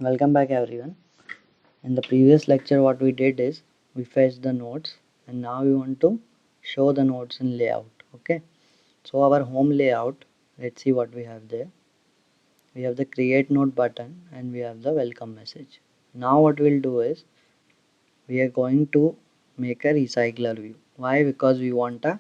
Welcome back everyone. In the previous lecture what we did is we fetched the nodes and now we want to show the nodes in layout. Okay. So our home layout, let's see what we have there. We have the create node button and we have the welcome message. Now what we'll do is we are going to make a recycler view. Why? Because we want a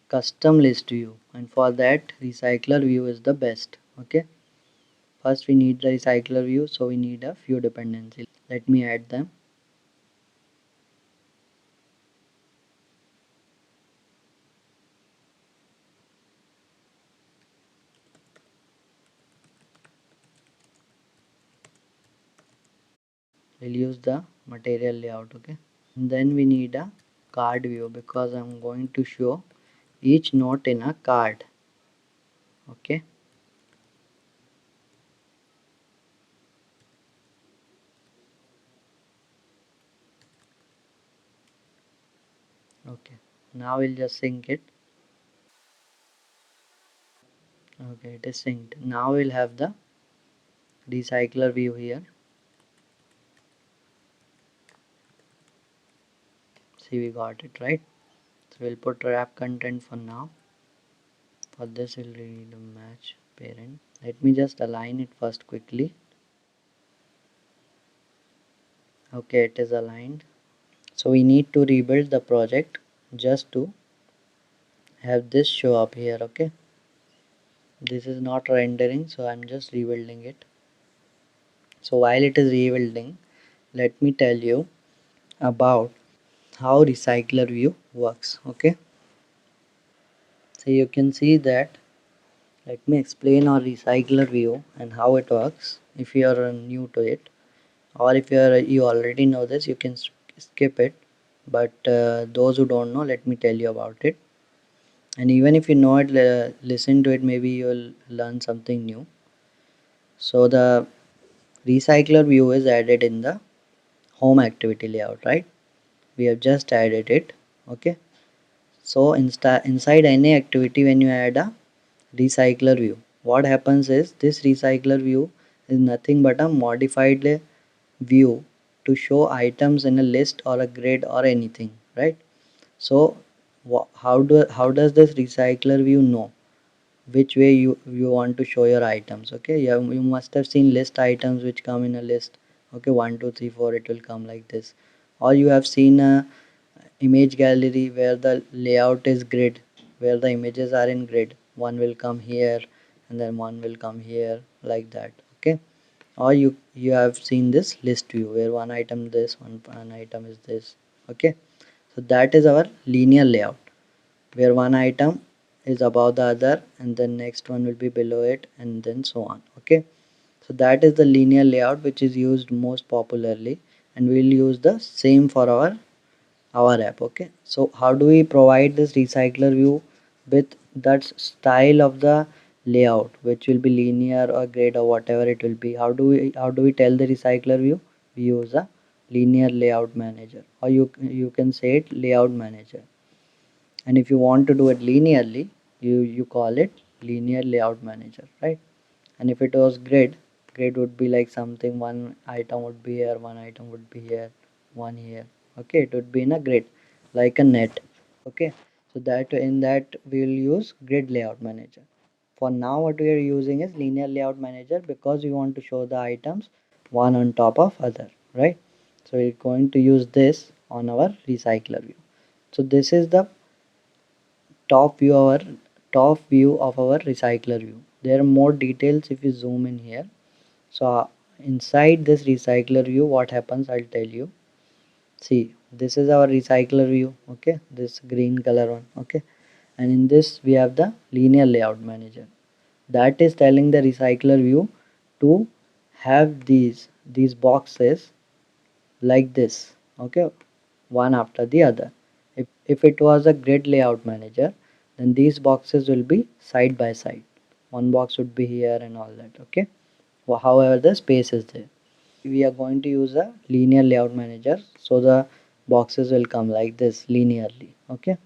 custom list view and for that recycler view is the best. Okay. First we need the recycler view, so we need a few dependencies. Let me add them. We'll use the material layout. Okay, and then we need a card view because I'm going to show each note in a card. Okay, okay, now we'll just sync it. Okay, it is synced. Now we'll have the recycler view here. See, we got it right. So we'll put wrap content for now. For this we'll need a match parent. Let me just align it first quickly. Okay, it is aligned. So we need to rebuild the project just to have this show up here. Okay, this is not rendering, so I'm just rebuilding it. So while it is rebuilding, let me tell you about how recycler view works. Okay, so you can see that. Let me explain our recycler view and how it works. If you are new to it, or if you already know this, you can skip it. But those who don't know, let me tell you about it. And even if you know it, listen to it. Maybe you'll learn something new. So the recycler view is added in the home activity layout, right? We have just added it. Okay, so inside any activity, when you add a recycler view, what happens is this recycler view is nothing but a modified view to show items in a list or a grid or anything, right? So how does this recycler view know which way you want to show your items? Okay, you must have seen list items which come in a list. Okay, 1 2 3 4, it will come like this. Or you have seen a image gallery where the layout is grid, where the images are in grid. One will come here and then one will come here, like that. Okay, or you have seen this list view where one item this, one item is this. Okay, so that is our linear layout where one item is above the other and then next one will be below it and then so on. Okay, so that is the linear layout which is used most popularly, and we'll use the same for our app. Okay, so how do we provide this recycler view with that style of the layout, which will be linear or grid or whatever it will be? How do we tell the recycler view? We use a linear layout manager, or you can say it layout manager. And if you want to do it linearly, you call it linear layout manager, right? And if it was grid would be like something, one item would be here, one item would be here, one here. Okay, it would be in a grid like a net. Okay, so that in that we will use grid layout manager. For now what we are using is linear layout manager because we want to show the items one on top of other, right? So we're going to use this on our recycler view. So this is the our top view of our recycler view. There are more details if you zoom in here. So inside this recycler view, what happens, I'll tell you. See, this is our recycler view. Okay, this green color one. Okay, and in this we have the linear layout manager that is telling the recycler view to have these boxes like this. Okay, one after the other. If it was a grid layout manager, then these boxes will be side by side. One box would be here and all that. Okay, however the space is there. We are going to use a linear layout manager, so the boxes will come like this linearly. Okay,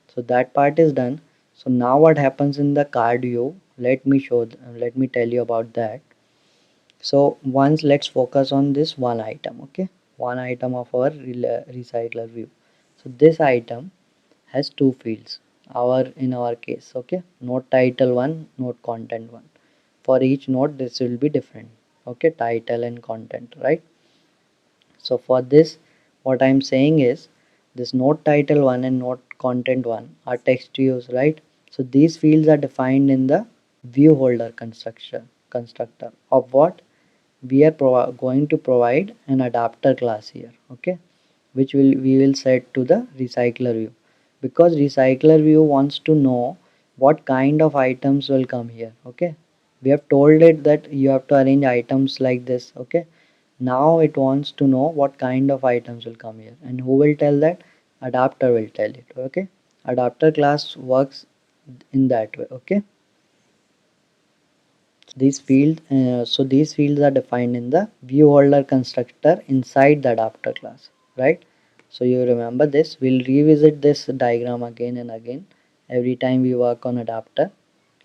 so that part is done. So now what happens in the card view, let me tell you about that. So once let's focus on this one item, okay, one item of our recycler view. So this item has two fields, our in our case, okay, node title one, node content one. For each node this will be different, okay, title and content, right? So for this, what I'm saying is this node title one and node content one are text views, right? So these fields are defined in the view holder constructor of what we are going to provide an adapter class here, okay, which we will set to the recycler view, because recycler view wants to know what kind of items will come here, okay. We have told it that you have to arrange items like this, okay. Now it wants to know what kind of items will come here, and who will tell that? Adapter will tell it, okay. Adapter class works in that way, okay. These fields are defined in the view holder constructor inside the adapter class, right? So you remember this. We'll revisit this diagram again and again every time we work on adapter.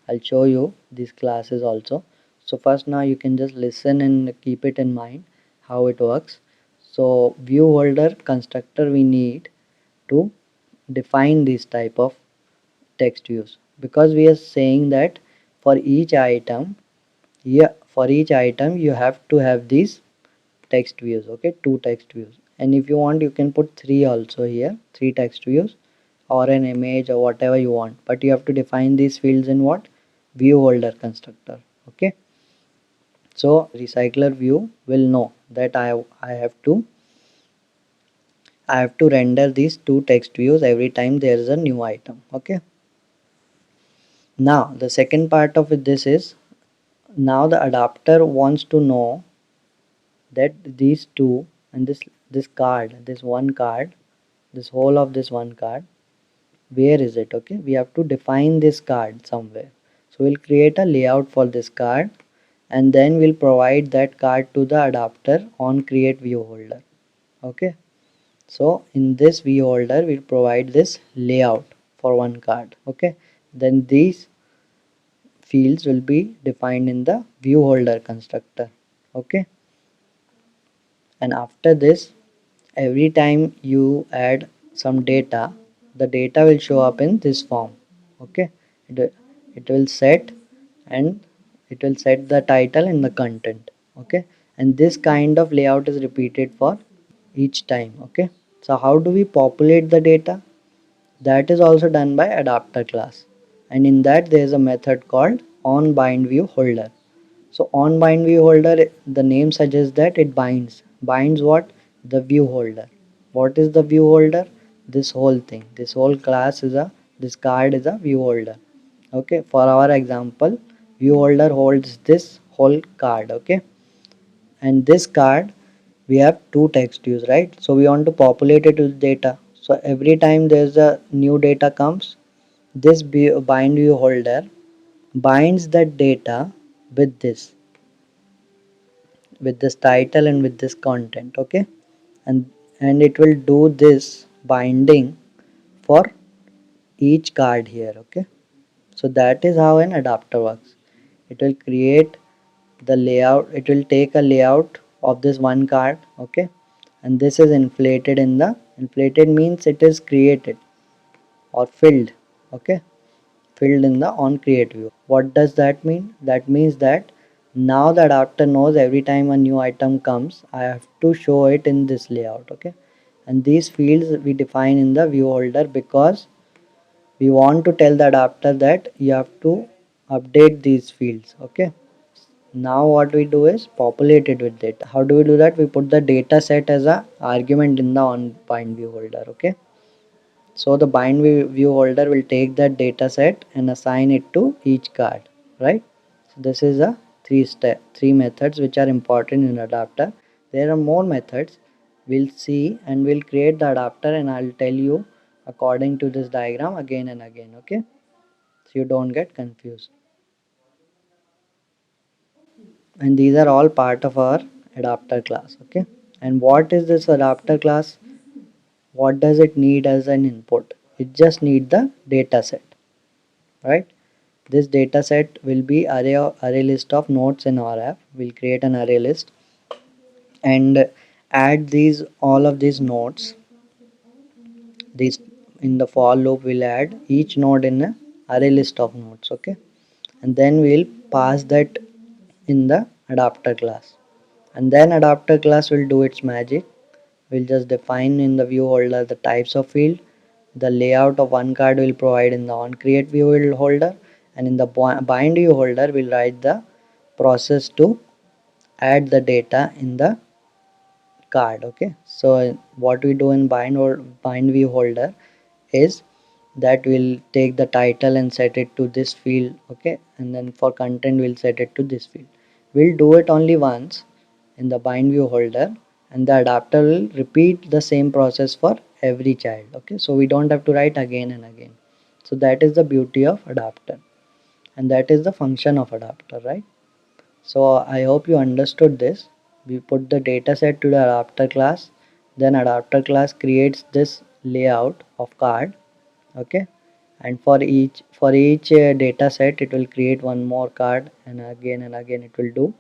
I'll show you these classes also. So first, now you can just listen and keep it in mind how it works. So view holder constructor, we need to define this type of text views, because we are saying that for each item, yeah, for each item you have to have these text views, okay, two text views, and if you want you can put three also here, three text views or an image or whatever you want, but you have to define these fields in what? View holder constructor, okay. So recycler view will know that I have to render these two text views every time there is a new item, okay. Now the second part of this is, now the adapter wants to know that these two and this card, this one card, this whole of this one card, where is it, okay. We have to define this card somewhere, so we'll create a layout for this card, and then we'll provide that card to the adapter on create view holder, okay. So in this view holder we'll provide this layout for one card, okay. Then these fields will be defined in the view holder constructor, okay. And after this, every time you add some data, the data will show up in this form, okay. It will set, and it will set the title and the content, okay. And this kind of layout is repeated for each time, okay. So how do we populate the data? That is also done by adapter class, and in that there is a method called on bind view holder. So on bind view holder, the name suggests that it binds. Binds what? The view holder. What is the view holder? This whole thing. This whole class is a, this card is a view holder. Okay. For our example, view holder holds this whole card. Okay. And this card, we have two text views, right? So we want to populate it with data. So every time there's a new data comes, this bind view holder binds that data with this title and with this content, okay. And it will do this binding for each card here, okay. So that is how an adapter works. It will create the layout, it will take a layout of this one card, okay. And this is inflated in the, inflated means it is created or filled, okay, filled in the on create view. What does that mean? That means that now the adapter knows every time a new item comes, I have to show it in this layout, okay. And these fields we define in the view holder, because we want to tell the adapter that you have to update these fields, okay. Now what we do is populate it with data. How do we do that? We put the data set as a argument in the on bind view holder, okay. So the bind view holder will take that data set and assign it to each card, right? So this is a three methods which are important in adapter. There are more methods. We'll see and we'll create the adapter, and I'll tell you according to this diagram again and again, okay? So you don't get confused. And these are all part of our adapter class, okay? And what is this adapter class? What does it need as an input? It just need the data set, right? This data set will be array list of nodes in our app. We'll create an array list and add these all of these nodes. These in the for loop will add each node in a array list of nodes. Okay, and then we'll pass that in the adapter class, and then adapter class will do its magic. We'll just define in the view holder the types of field. The layout of one card will provide in the on create view holder, and in the bind view holder we'll write the process to add the data in the card. Okay, so what we do in bind view holder is that we'll take the title and set it to this field. Okay, and then for content we'll set it to this field. We'll do it only once in the bind view holder, and the adapter will repeat the same process for every child. Okay, so we don't have to write again and again. So that is the beauty of adapter, and that is the function of adapter, right? So I hope you understood this. We put the data set to the adapter class, then adapter class creates this layout of card. Okay, and for each data set it will create one more card, and again it will do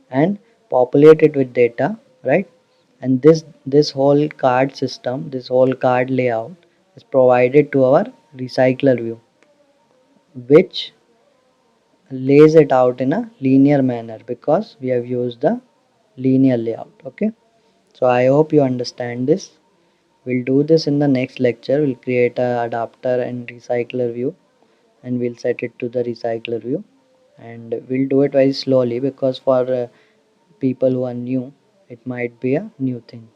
and populate it with data, right? And this whole card system, this whole card layout is provided to our recycler view, which lays it out in a linear manner because we have used the linear layout. Okay, so I hope you understand this. We'll do this in the next lecture. We'll create a adapter and recycler view, and we'll set it to the recycler view, and we'll do it very slowly because for people who are new it might be a new thing.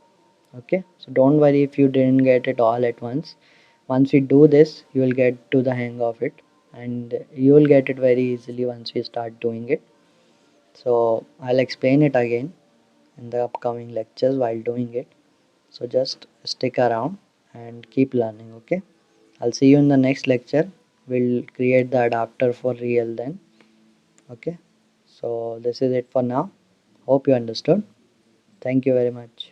Okay, so don't worry if you didn't get it all at once. Once we do this you will get to the hang of it, and you will get it very easily once we start doing it. So I'll explain it again in the upcoming lectures while doing it. So just stick around and keep learning. Okay, I'll see you in the next lecture. We'll create the adapter for real then. Okay, so this is it for now. Hope you understood. Thank you very much.